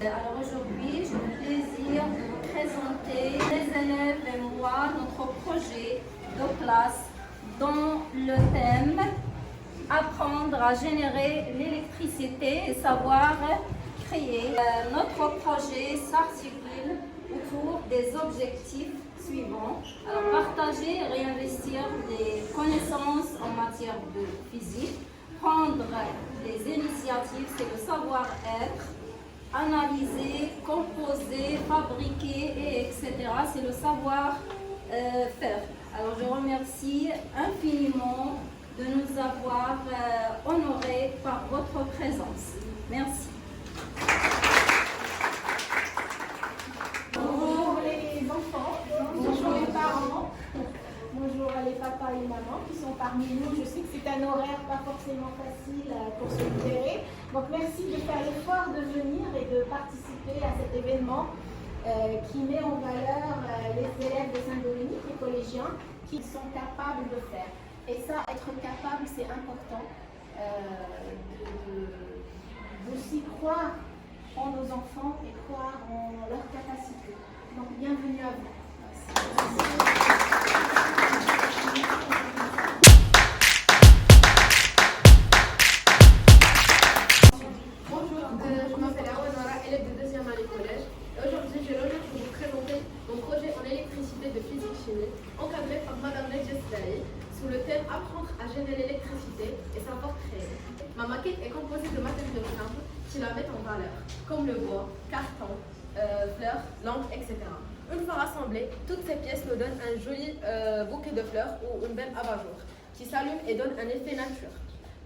Alors aujourd'hui, j'ai le plaisir de vous présenter les élèves et moi notre projet de classe dont le thème apprendre à générer l'électricité et savoir créer. Notre projet s'articule autour des objectifs suivants. Alors, partager et réinvestir des connaissances en matière de physique, prendre des initiatives, c'est le savoir-être, analyser, composer, fabriquer, etc. C'est le savoir-faire. Alors je remercie infiniment de nous avoir honorés par votre présence. Merci. Bonjour les enfants, bonjour les parents, bonjour les papas et mamans qui sont parmi nous. Je sais que c'est un horaire pas forcément facile pour se libérer. Donc merci de faire l'effort de venir et de participer à cet événement qui met en valeur les élèves de Saint-Dominique, les collégiens, qui sont capables de faire. Et ça, être capable, c'est important d'aussi croire en nos enfants et croire en leurs capacités. Donc bienvenue à vous. Bonjour, je m'appelle Aouanara, élève de 2e année collège. Et aujourd'hui, j'ai l'honneur de vous présenter mon projet en électricité de physique-chimie, encadré par Madame Nedjes Daï, sous le thème Apprendre à générer l'électricité et savoir créer. Ma maquette est composée de matériaux simples qui la mettent en valeur, comme le bois, carton, fleurs, lampes, etc. Une fois rassemblées, toutes ces pièces nous donnent un joli bouquet de fleurs ou une belle abat-jour qui s'allume et donne un effet nature.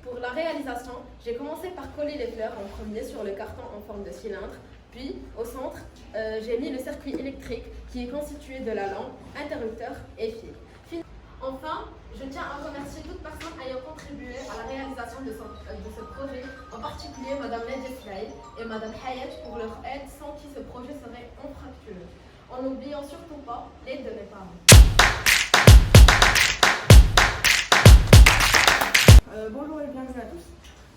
Pour la réalisation, j'ai commencé par coller les fleurs en premier sur le carton en forme de cylindre, puis au centre, j'ai mis le circuit électrique qui est constitué de la lampe, interrupteur et fil. Enfin, je tiens à remercier toute personne ayant contribué à la réalisation de ce projet, en particulier Madame Nedjes Daï et Madame Hayat pour leur aide, sans qui ce projet serait infructueux. En n'oubliant surtout pas l'aide de mes parents. Bonjour et bienvenue à tous.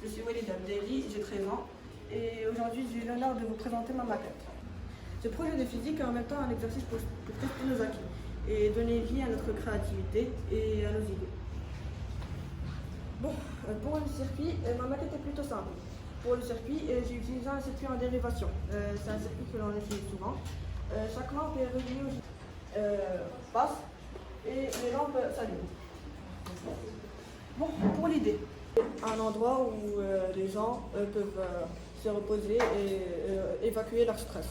Je suis Walid Abdelli, j'ai 13 ans et aujourd'hui j'ai l'honneur de vous présenter ma maquette. Ce projet de physique est en même temps un exercice pour tester nos acquis et donner vie à notre créativité et à nos idées. Bon, pour le circuit, ma maquette est plutôt simple. Pour le circuit, j'ai utilisé un circuit en dérivation. C'est un circuit que l'on utilise souvent. Chaque lampe est reliée au passe et les lampes s'allument. Bon, pour l'idée, un endroit où les gens peuvent se reposer et évacuer leur stress.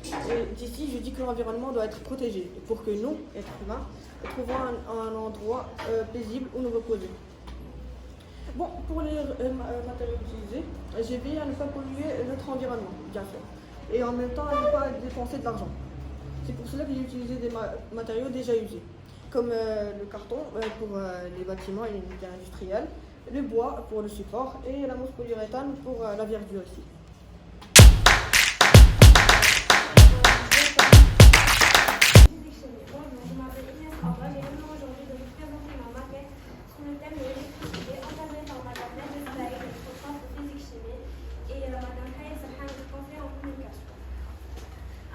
Et d'ici, je dis que l'environnement doit être protégé pour que nous, êtres humains, trouvons un endroit paisible où nous reposer. Bon, pour les matériaux utilisés, j'ai veillé à ne pas polluer notre environnement, bien sûr, et en même temps à ne pas dépenser de l'argent. C'est pour cela que j'ai utilisé des matériaux déjà usés, comme le carton pour les bâtiments et les unités industrielles, le bois pour le support et la mousse polyuréthane pour la verdure aussi. Je m'appelle Inès Abba, j'ai l'honneur aujourd'hui de vous présenter ma maquette sous le thème de l'électricité, encadrée par Madame Nedjes Daï, notre prof de physique-chimie, et Madame Hayat Serhan, conseiller en communication.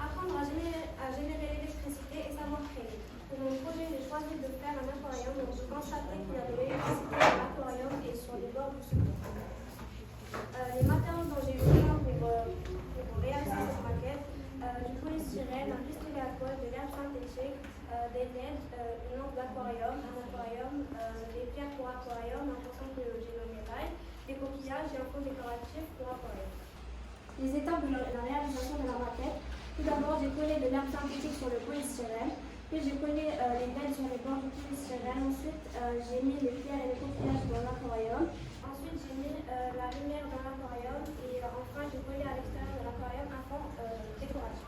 Apprendre à générer l'électricité et savoir créer. Pour mon projet, j'ai choisi de faire un aquarium où je constatais qu'il y avait l'électricité dans l'aquarium et sur les bords du support. Les matériaux dont j'ai eu besoin pour réaliser cette maquette, du polystyrène, un pistolet à colle, de l'herbe synthétique, des LED, une lampe d'aquarium, un aquarium, des pierres pour aquarium, en fonction que j'ai nommé taille, des coquillages et un fond décoratif pour aquarium. Les étapes de la réalisation de la maquette. Tout d'abord, j'ai collé de l'herbe synthétique sur le polystyrène, puis j'ai collé les LED sur les bords du polystyrène. Ensuite, j'ai mis les pierres et les coquillages dans l'aquarium. Ensuite, j'ai mis la lumière dans l'aquarium et enfin, j'ai collé à l'extérieur de l'aquarium un fond décoratif.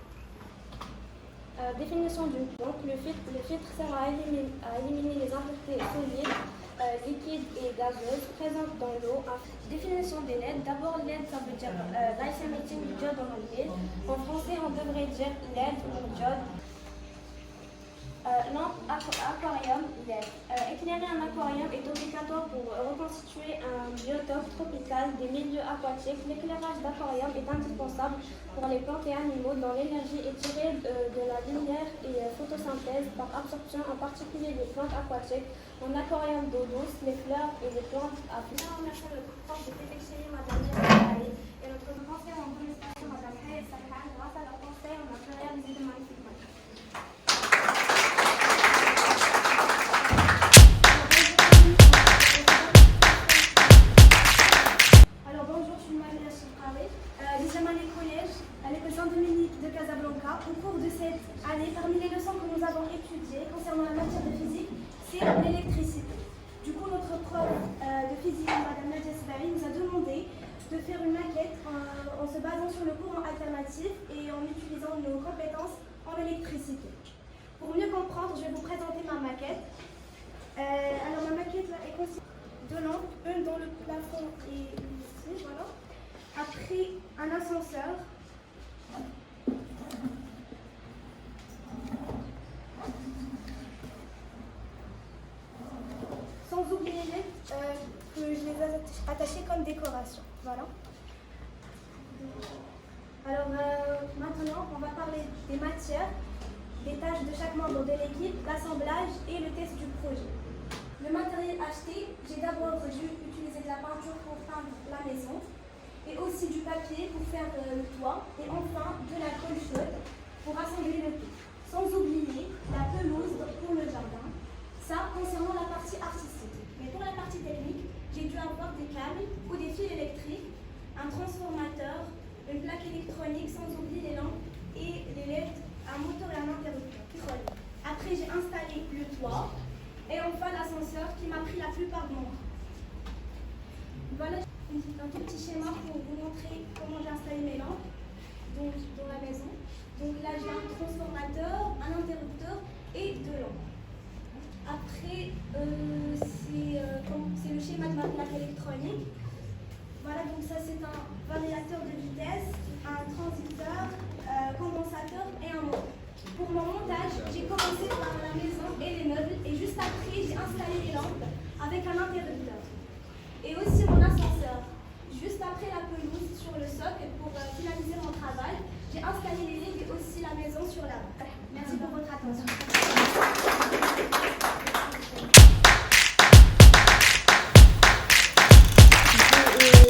Définition du donc le filtre sert à éliminer les impuretés solides, liquides et gazeuses présentes dans l'eau. Définition des LED. D'abord, LED, ça veut dire light emitting diode en anglais. En français, on devrait dire LED ou diode. Lampe aquarium LED. Éclairer un aquarium est obligatoire pour reconstituer un biotope tropical des milieux aquatiques. L'éclairage d'aquarium est indispensable pour les plantes et animaux dont l'énergie est tirée de la lumière et photosynthèse par absorption, en particulier les plantes aquatiques. En aquarium d'eau douce, les fleurs et les plantes à fleurs. Je remercie notre prof de physique chimie, Madame Yasmine, et notre conseiller en communication, Madame Hayes Salhan. Grâce à leur conseil, on a pu réaliser de magnifiques matchs. Alors bonjour, je suis Maria Chifraoui, deuxième année collège à l'école Saint-Dominique de Casablanca. Au cours de cette année, parmi les leçons que nous avons étudiées concernant la matière de physique, c'est l'électricité. Du coup, notre prof de physique, Madame Nadia Sibari, nous a demandé de faire une maquette en se basant sur le courant alternatif et en utilisant nos compétences en électricité. Pour mieux comprendre, je vais vous présenter ma maquette. Alors, ma maquette là, est constituée de deux lampes, une dans le plafond et une ici, voilà. Après, un ascenseur. Sans oublier que je les ai attachés comme décoration. Voilà. Alors maintenant, on va parler des matières, des tâches de chaque membre de l'équipe, l'assemblage et le test du projet. Le matériel acheté, j'ai d'abord dû utiliser de la peinture pour peindre la maison et aussi du papier pour faire le toit et enfin de la colle chaude pour assembler le tout. Sans oublier la pelouse pour le jardin. Ça concernant la partie artistique. Mais pour la partie technique, j'ai dû avoir des câbles ou des fils électriques, un transformateur, une plaque électronique, sans oublier les lampes et les LED, un moteur et un interrupteur. Après, j'ai installé le toit et enfin l'ascenseur qui m'a pris la plupart de mon temps. Voilà un tout petit schéma pour vous montrer comment j'ai installé mes lampes dans la maison. Donc là, j'ai un transformateur, un interrupteur et deux lampes. Après, c'est le schéma de ma plaque électronique. Voilà, donc ça c'est un variateur de vitesse, un transistor, condensateur et un moteur. Pour mon montage, j'ai commencé par la maison et les meubles et juste après, j'ai installé les lampes avec un interrupteur. Et aussi mon ascenseur. Juste après la pelouse sur le socle pour finaliser mon travail, j'ai installé les lignes et aussi la maison sur la route. Merci pour votre attention.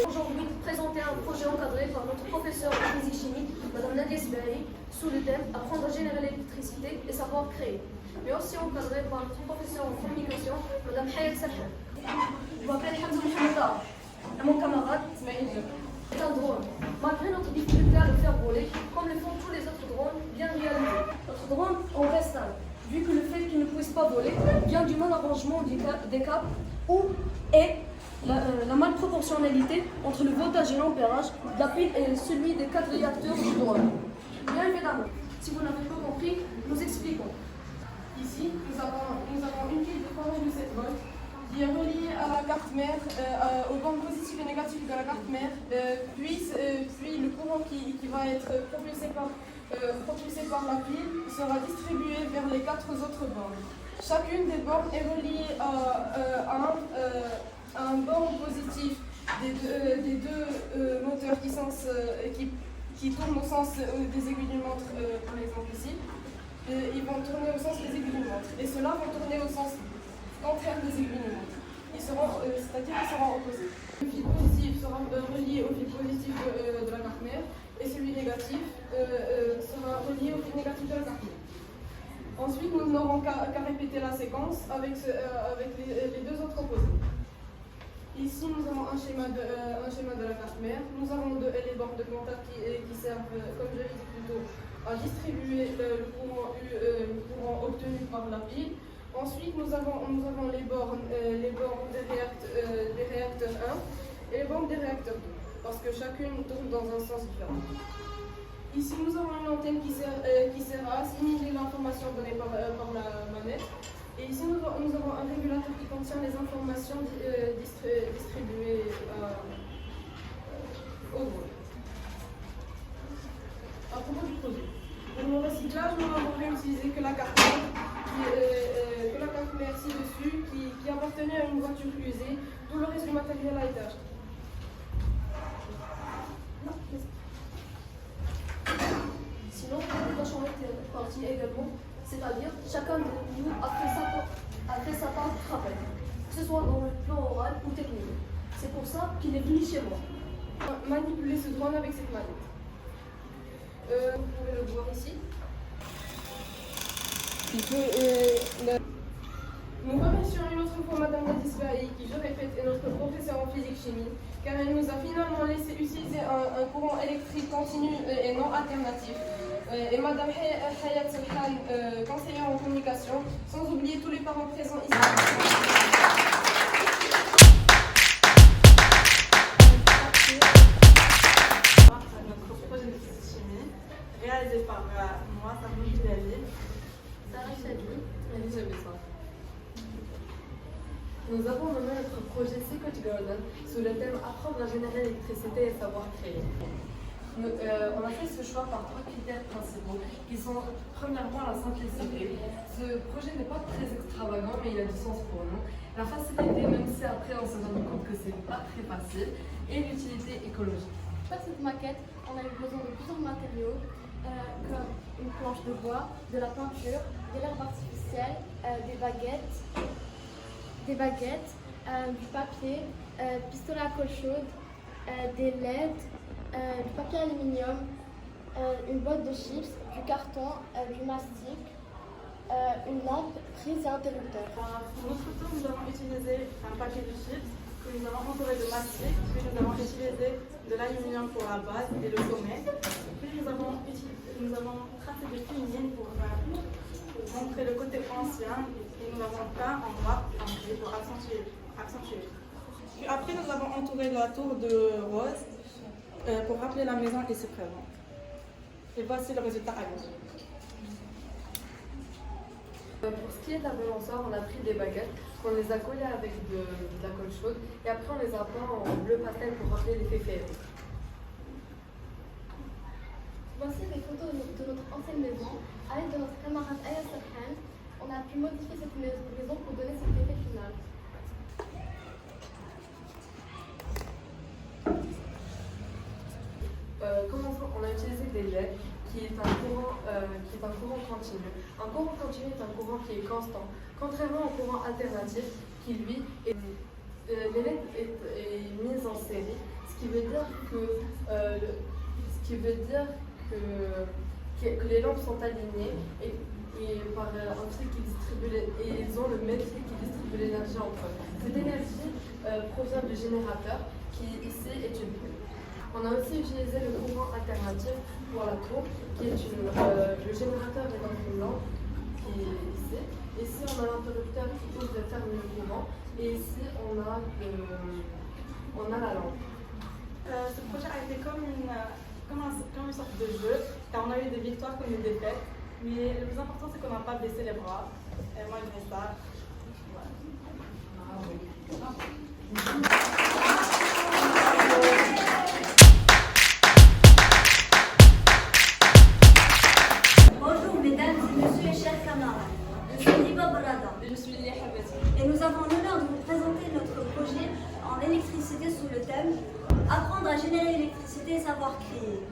Aujourd'hui, présenter un projet encadré par notre professeur de physique-chimie, Madame Nadia Sibari, sous le thème Apprendre à générer l'électricité et savoir créer. Mais aussi encadré par notre professeur en communication, Madame Hayes Salhan. Je m'appelle Hamza Mohamed et mon camarade est un drone. Malgré notre difficulté à le faire voler, comme le font tous les autres drones bien réalisés. Notre drone en reste un, vu que le fait qu'il ne puisse pas voler vient du mal arrangement des câbles et la malproportionnalité entre le voltage et l'ampérage de la pile et celui des 4 réacteurs du drone. Bien évidemment, si vous n'avez pas compris, nous expliquons. Ici, nous avons une pile de 3,7 volts qui est reliée à la carte mère, aux bandes positives et négatives de la carte mère, puis le courant qui va être propulsé par la pile sera distribué vers les 4 autres bornes. Chacune des bornes est reliée à un borne positif des deux moteurs qui tournent au sens des aiguilles d'une montre, par exemple ici. Ils vont tourner au sens des aiguilles d'une montre. Et ceux-là vont tourner au sens contraire des aiguilles d'une montre. C'est-à-dire qu'ils seront opposés. Le fil positif sera relié au fil positif de la carte mère et celui négatif sera relié au fil négatif de la carte mère. Ensuite, nous n'aurons qu'à répéter la séquence avec les deux autres opposés. Ici, nous avons un schéma de la carte mère. Nous avons les bornes de contact qui servent, comme je l'ai dit plus tôt, à distribuer le courant obtenu par la pile. Ensuite, nous avons les bornes des réacteurs 1 et les bornes des réacteurs 2, parce que chacune tourne dans un sens différent. Ici, nous avons une antenne qui sert à assimiler l'information donnée par la manette. Et ici, nous avons un régulateur qui contient les informations distribuées au drone. À propos du projet. Pour le recyclage, nous n'avons réutilisé que la carte mère ci-dessus qui appartenait à une voiture usée. Tout le reste du matériel a été acheté. Sinon, le cochon est parti également, c'est-à-dire chacun de nous a fait sa part de travail, que ce soit dans le plan oral ou technique. C'est pour ça qu'il est venu chez moi. Manipuler ce drone avec cette manette. Vous pouvez le voir ici. Nous remercions une autre fois Madame Nadisbahi, qui, je répète, est notre professeure en physique-chimie, car elle nous a finalement laissé utiliser un courant électrique continu et non alternatif. Et Madame Hayat Selhan, conseillère en communication, sans oublier tous les parents présents ici. Notre projet de physique-chimie, réalisé par moi, Sabrina Bilali, Sarah Chadli, Elisabeth. Nous avons nommé notre projet Secret Garden sous le thème Apprendre à générer l'électricité et savoir créer. On a fait ce choix par 3 critères principaux qui sont premièrement la simplicité. Ce projet n'est pas très extravagant mais il a du sens pour nous. La facilité, même si après on se rend compte que c'est pas très facile, et l'utilité écologique. Pour faire cette maquette, on a eu besoin de plusieurs matériaux comme une planche de bois, de la peinture, de l'herbe artificielle, des baguettes, du papier, pistolet à colle chaude, des LED, du papier aluminium, une boîte de chips, du carton, du mastic, une lampe, prise et interrupteur. Pour notre tour, nous avons utilisé un paquet de chips que nous avons entouré de mastic, puis nous avons utilisé de l'aluminium pour la base et le sommet. Puis nous avons tracé des fines lignes pour montrer le côté ancien et nous l'avons peint en noir et en gris pour accentuer. Puis après, nous avons entouré la tour de rose pour rappeler la maison et ses présents. Et voici le résultat à gauche. Pour ce qui est de la balançoire, on a pris des baguettes, on les a collées avec de la colle chaude et après on les a peints en bleu pastel pour rappeler l'effet féerique. Voici des photos de notre ancienne maison. À l'aide de notre camarade Aya Selhan, on a pu modifier cette maison pour donner cet effet final. Commençons, on a utilisé des LED qui est un courant continu. Un courant continu est un courant qui est constant, contrairement au courant alternatif qui lui est les LED est mise en série, ce qui veut dire que les lampes sont alignées et par un fil qui distribue et ils ont le même fil qui distribue l'énergie entre eux. Cette énergie provient du générateur qui ici est une pile. On a aussi utilisé le courant alternatif pour la tour, qui est le générateur est dans une lampe qui est ici. Ici on a l'interrupteur qui ouvre et ferme le courant et ici on a la lampe. Ce projet a été comme une sorte de jeu, car on a eu des victoires comme des défaites, mais le plus important c'est qu'on n'a pas baissé les bras. Et moi je fais ça. Bonjour mesdames et messieurs et chers camarades, je suis Liba Barada. Je suis Léa Habati. Et nous avons l'honneur de vous présenter notre projet en électricité sous le thème Apprendre à générer l'électricité et savoir créer,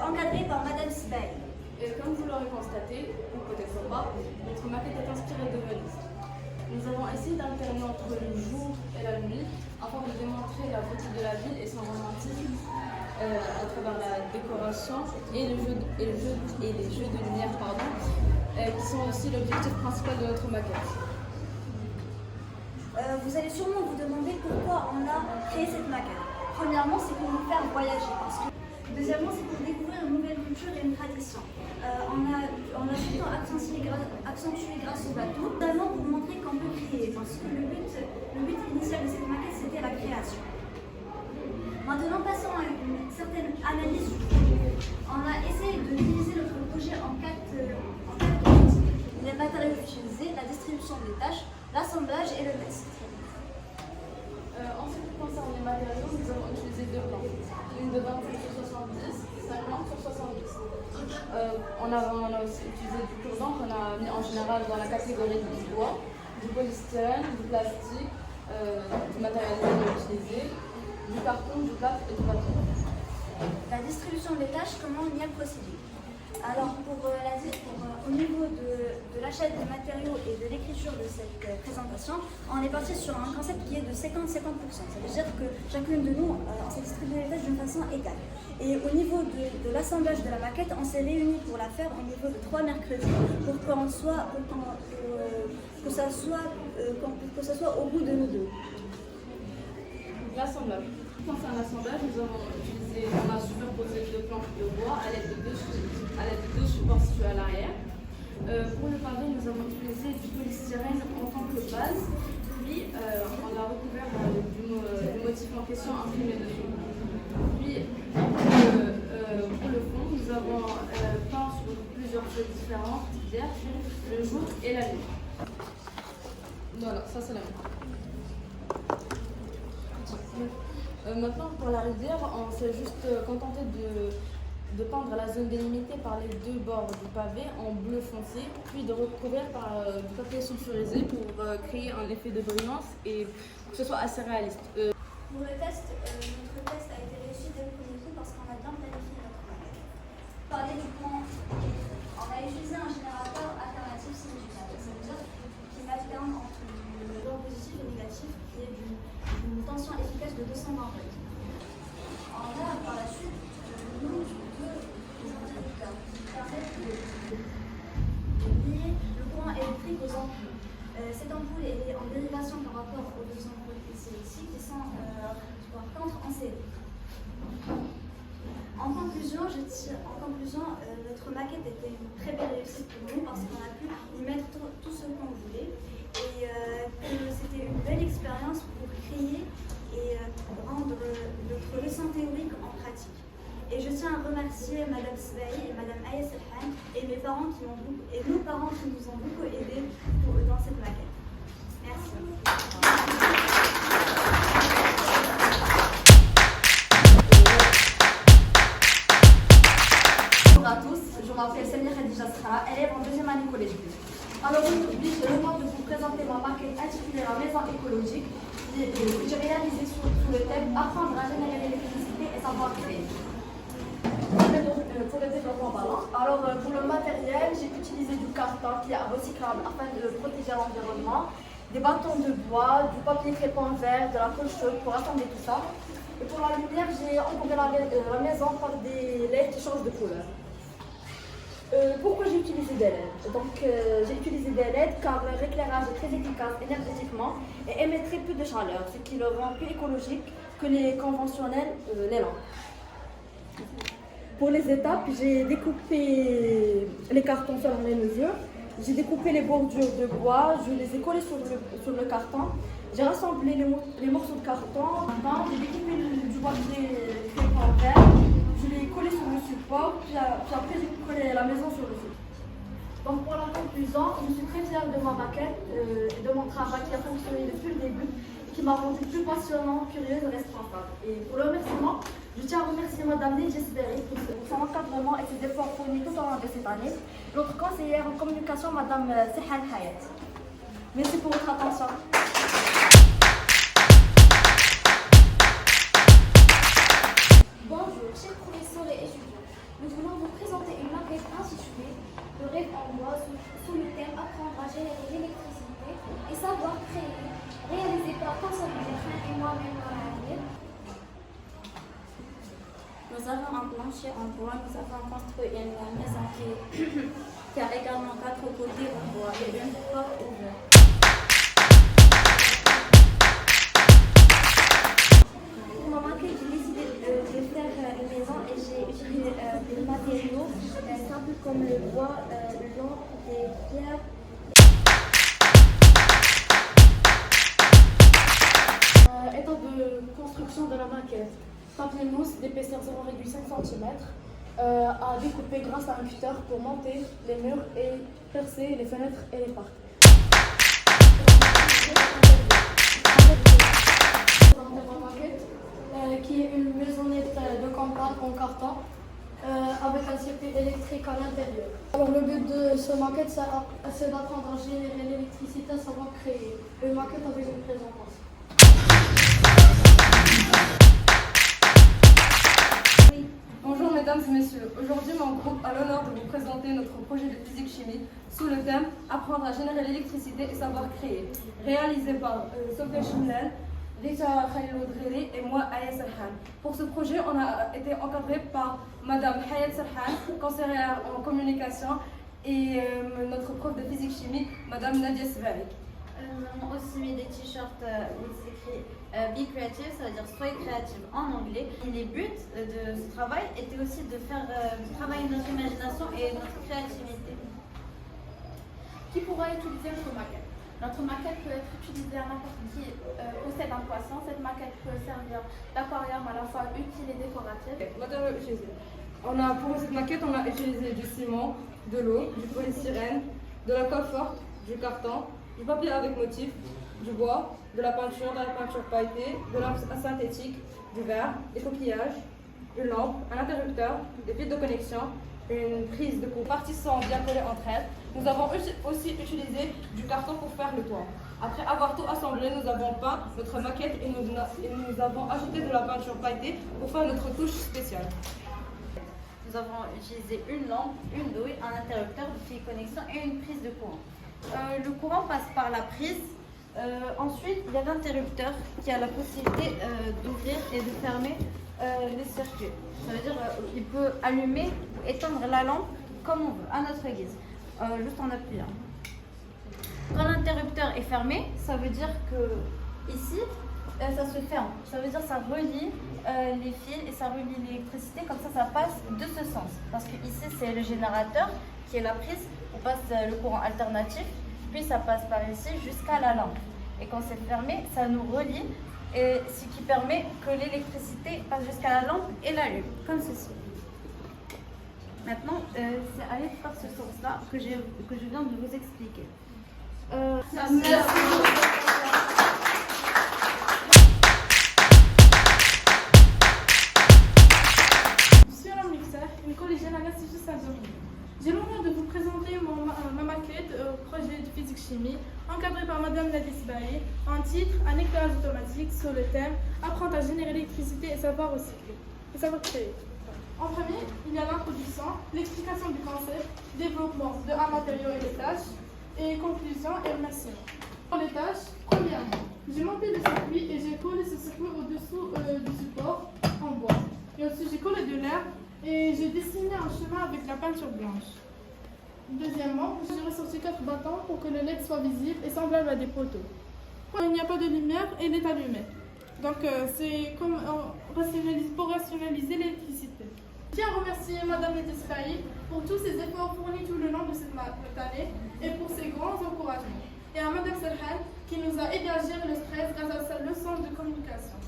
encadré par Madame Sibaï. Et comme vous l'aurez constaté, ou peut-être pas, notre maquette est inspirée de Venise. Nous avons essayé d'alterner entre le jour et la nuit afin de démontrer la beauté de la ville et son romantisme à travers la décoration et les jeux de lumière, qui sont aussi l'objectif principal de notre maquette. Vous allez sûrement vous demander pourquoi on a créé cette maquette. Premièrement, c'est pour nous faire voyager. Deuxièmement, c'est pour découvrir une nouvelle culture et une tradition. On a surtout accentué grâce au bateau, notamment pour montrer qu'on peut créer, parce que le but initial de cette maquette, c'était la création. Maintenant, passons à une certaine analyse du projet. On a essayé d'utiliser notre projet en quatre parties. Les matériaux utilisés, la distribution des tâches, l'assemblage et le test. En ce qui concerne les matériaux, nous avons utilisé deux plans. Une de 25 sur 70, 50 sur 70. On a aussi utilisé du cure-dent qu'on a mis en général dans la catégorie du bois, du polystyrène, du plastique, du matériel utilisé, du carton, du plâtre et du papier. La distribution des tâches, comment on y a procédé? Alors, au niveau de l'achat des matériaux et de l'écriture de cette présentation, on est parti sur un concept qui est de 50-50%. Ça veut dire que chacune de nous, on s'est distribué les tâches d'une façon égale. Et au niveau de l'assemblage de la maquette, on s'est réunis pour la faire au niveau de 3 mercredis pour que ça soit au goût de nous deux. L'assemblage. Concernant l'assemblage, on a superposé deux planches de bois à l'aide de deux supports situés à l'arrière. Pour le pavé, nous avons utilisé du polystyrène en tant que base, puis on a recouvert du motif en question imprimé dessus. Puis pour le fond, nous avons peint sur plusieurs feuilles différentes d'hier, le jour et la nuit. Voilà, ça c'est la nuit. Maintenant, pour la rivière, on s'est juste contenté de peindre la zone délimitée par les deux bords du pavé en bleu foncé, puis de recouvrir par du papier sulfurisé pour créer un effet de brillance et que ce soit assez réaliste. Pour le test, notre test a été réussi dès le premier coup parce qu'on a bien planifié notre maquette. Parler du point, on a utilisé un générateur alternatif simultané. Ça veut dire qu'il alterne entre le bord positif et négatif qui est d'une tension efficace de 220 volts. On a par la suite nous deux interrupteurs qui permettent de lier le courant électrique aux ampoules. Cette ampoule est en dérivation par rapport aux deux ampoules ici qui sont par contre en série. En conclusion, notre maquette était une très belle réussite pour nous parce qu'on a pu y mettre tout ce qu'on voulait et que c'était une belle expérience pour créer et rendre notre leçon théorique en pratique. Et je tiens à remercier Madame Sbahi et Madame Aya Selhan et mes parents et nos parents qui nous ont beaucoup aidés dans cette maquette. Merci. Bonjour à tous, je m'appelle Samia Khadija Sra, élève en 2e année collège. Alors aujourd'hui, j'ai l'honneur de vous présenter ma maquette intitulée La maison écologique que j'ai réalisée sous le thème Apprendre à générer l'électricité et savoir créer. Pour le développement ballon. Alors pour le matériel, j'ai utilisé du carton qui est recyclable afin de protéger l'environnement, des bâtons de bois, du papier crépon vert, de la colle chaude pour assembler tout ça. Et pour la lumière, j'ai encombré la maison par des LED qui changent de couleur. Pourquoi j'ai utilisé des LED? Donc j'ai utilisé des LED car leur éclairage est très efficace énergétiquement et émet très peu de chaleur, ce qui le rend plus écologique que les conventionnels, les lampes. Pour les étapes, j'ai découpé les cartons selon les mesures. J'ai découpé les bordures de bois, je les ai collées sur le carton. J'ai rassemblé les morceaux de carton. J'ai découpé du papier crépon vert. Je l'ai collé sur le support, puis après j'ai collé la maison sur le support. Donc pour la conclusion, je suis très fière de ma maquette et de mon travail qui a fonctionné depuis le début et qui m'a rendu plus passionnante, curieuse et responsable. Et pour le remerciement, je tiens à remercier Madame Nedjesberi pour son encadrement et ses efforts fournis tout au long de cette année. Notre conseillère en communication, Madame Sehan Hayat. Merci pour votre attention. Bonjour, chers professeurs et étudiants. Nous voulons vous présenter une maquette intitulée Le rêve en moi sous le thème Apprendre à générer l'électricité et savoir créer, réalisée par Constance et moi-même dans l'avenir. Nous avons un plancher en bois, nous avons construit une maison qui a également 4 côtés en bois et une porte ouverte. Pour ma maquette, j'ai décidé de faire une maison et j'ai j'ai utilisé des matériaux simples comme le bois, l'encre, des pierres. État de construction de la maquette. Papier mousse d'épaisseur 0,5 cm à découper grâce à un cutter pour monter les murs et percer les fenêtres et les portes. Ma maquette qui est une maisonnette de campagne en carton avec un circuit électrique à l'intérieur. Alors le but de ce maquette c'est d'apprendre à générer l'électricité, savoir créer une maquette avec une présentation. Bonjour mesdames et messieurs, aujourd'hui mon groupe a l'honneur de vous présenter notre projet de physique-chimie sous le thème Apprendre à générer l'électricité et savoir créer, réalisé par Sophia Chimlel, Rita Khalil et moi Aya Serhan. Pour ce projet, on a été encadré par Madame Hayat Serhan, conseillère en communication, et notre prof de physique-chimie, Madame Nadia Svarik. Nous avons aussi mis des t-shirts où il s'écrit Be Creative, ça veut dire soyez créative en anglais. Et les buts de ce travail étaient aussi de faire travailler notre imagination et notre créativité. Qui pourra utiliser notre maquette? Notre maquette peut être utilisée à n'importe qui possède un poisson. Cette maquette peut servir d'aquarium à la fois utile et décoratif. Pour cette maquette, on a utilisé du ciment, de l'eau, du polystyrène, de la colle forte, du carton, du papier avec motif, du bois, de la peinture pailletée, de l'encre synthétique, du verre, des coquillages, une lampe, un interrupteur, des fils de connexion, une prise de courant. Parties sont bien collées entre elles. Nous avons aussi utilisé du carton pour faire le toit. Après avoir tout assemblé, nous avons peint notre maquette et nous avons ajouté de la peinture pailletée pour faire notre touche spéciale. Nous avons utilisé une lampe, une douille, un interrupteur, de fil de connexion et une prise de courant. Le courant passe par la prise. Ensuite, il y a l'interrupteur qui a la possibilité d'ouvrir et de fermer les circuits. Ça veut dire qu'il peut allumer ou éteindre la lampe comme on veut, à notre guise, juste en appuyant. Quand l'interrupteur est fermé, ça veut dire que ici, ça se ferme. Ça veut dire que ça relie les fils et ça relie l'électricité, comme ça passe de ce sens. Parce que ici, c'est le générateur qui est la prise, on passe le courant alternatif, puis ça passe par ici jusqu'à la lampe. Et quand c'est fermé, ça nous relie, et ce qui permet que l'électricité passe jusqu'à la lampe et l'allume, comme ceci. Maintenant, c'est aller par ce sens-là que je viens de vous expliquer. Merci. Une collégienne à l'Institut Saint-Dominique. J'ai l'honneur de vous présenter ma maquette projet de physique-chimie encadrée par Madame Nadia Svarik en titre Un éclairage automatique sur le thème Apprendre à générer l'électricité et savoir recycler et savoir créer. En premier, il y a l'introduction, l'explication du concept, développement de un matériau et des tâches, et conclusion et remerciement. Pour les tâches, premièrement, j'ai monté le circuit et j'ai collé ce circuit au-dessous du support en bois. Et aussi j'ai collé de l'air et j'ai dessiné un chemin avec la peinture blanche. Deuxièmement, j'ai ressorti 4 bâtons pour que le LED soit visible et semblable à des poteaux. Quand il n'y a pas de lumière, il est allumé. Donc c'est comme pour rationaliser l'électricité. Je tiens à remercier Madame Nadia Svarik pour tous ses efforts fournis tout le long de cette année et pour ses grands encouragements. Et à Madame Serhan qui nous a aidé à gérer le stress grâce à sa leçon de communication.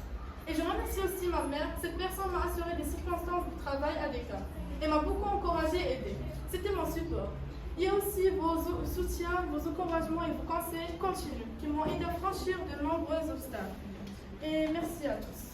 Et je remercie aussi ma mère. Cette personne m'a assuré des circonstances de travail adéquates et m'a beaucoup encouragée et aidée. C'était mon support. Il y a aussi vos soutiens, vos encouragements et vos conseils continus qui m'ont aidé à franchir de nombreux obstacles. Et merci à tous.